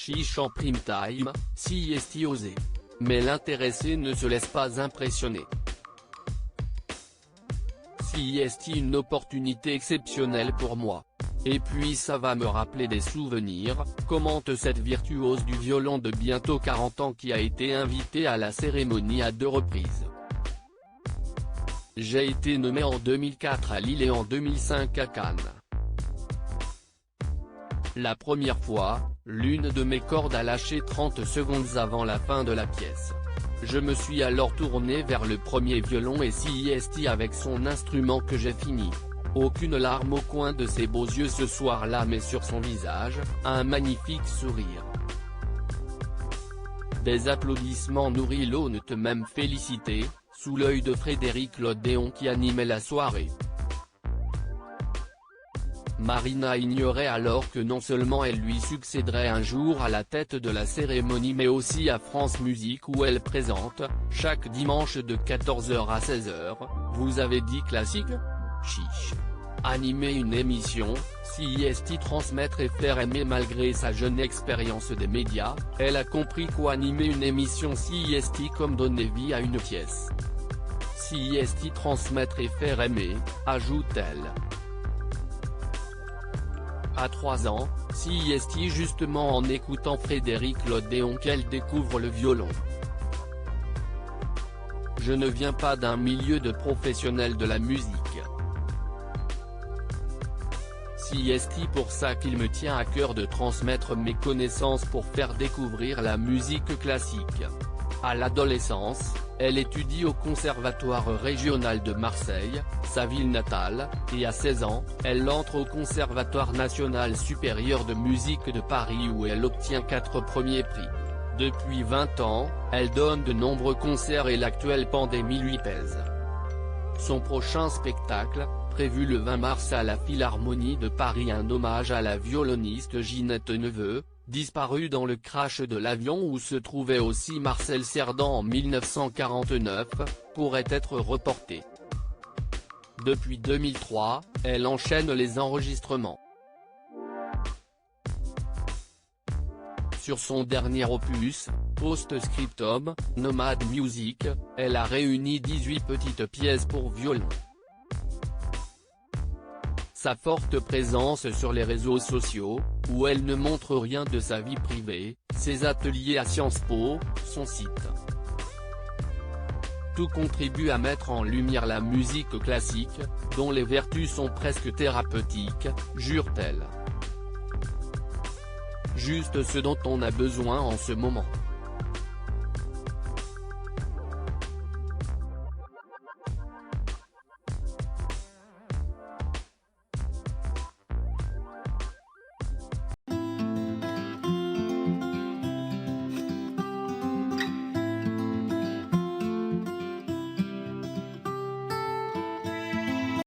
Chiche en prime time, si est osé. Mais l'intéressé ne se laisse pas impressionner. Si est une opportunité exceptionnelle pour moi. Et puis ça va me rappeler des souvenirs, commente cette virtuose du violon de bientôt 40 ans qui a été invitée à la cérémonie à 2 reprises. J'ai été nommé en 2004 à Lille et en 2005 à Cannes. La première fois, l'une de mes cordes a lâché 30 secondes avant la fin de la pièce. Je me suis alors tourné vers le premier violon et si est avec son instrument que j'ai fini. Aucune larme au coin de ses beaux yeux ce soir-là mais sur son visage, un magnifique sourire. Des applaudissements nourris l'honneur même félicité, sous l'œil de Frédéric Lodéon qui animait la soirée. Marina ignorait alors que non seulement elle lui succéderait un jour à la tête de la cérémonie mais aussi à France Musique où elle présente, chaque dimanche de 14h à 16h, Vous avez dit classique ? Chiche. Animer une émission, si est transmettre et faire aimer malgré sa jeune expérience des médias, elle a compris qu'animer une émission si est comme donner vie à une pièce. Si est transmettre et faire aimer, ajoute-t-elle. À 3 ans, si est justement en écoutant Frédéric Lodéon qu'elle découvre le violon. Je ne viens pas d'un milieu de professionnels de la musique. Si est pour ça qu'il me tient à cœur de transmettre mes connaissances pour faire découvrir la musique classique. À l'adolescence, elle étudie au Conservatoire régional de Marseille, sa ville natale, et à 16 ans, elle entre au Conservatoire national supérieur de musique de Paris où elle obtient 4 premiers prix. Depuis 20 ans, elle donne de nombreux concerts et l'actuelle pandémie lui pèse. Son prochain spectacle, prévu le 20 mars à la Philharmonie de Paris, un hommage à la violoniste Ginette Neveu, disparue dans le crash de l'avion où se trouvait aussi Marcel Cerdan en 1949, pourrait être reporté. Depuis 2003, elle enchaîne les enregistrements. Sur son dernier opus, Post-Scriptum, Nomad Music, elle a réuni 18 petites pièces pour violon. Sa forte présence sur les réseaux sociaux, où elle ne montre rien de sa vie privée, ses ateliers à Sciences Po, son site. Tout contribue à mettre en lumière la musique classique, dont les vertus sont presque thérapeutiques, jure-t-elle. Juste ce dont on a besoin en ce moment.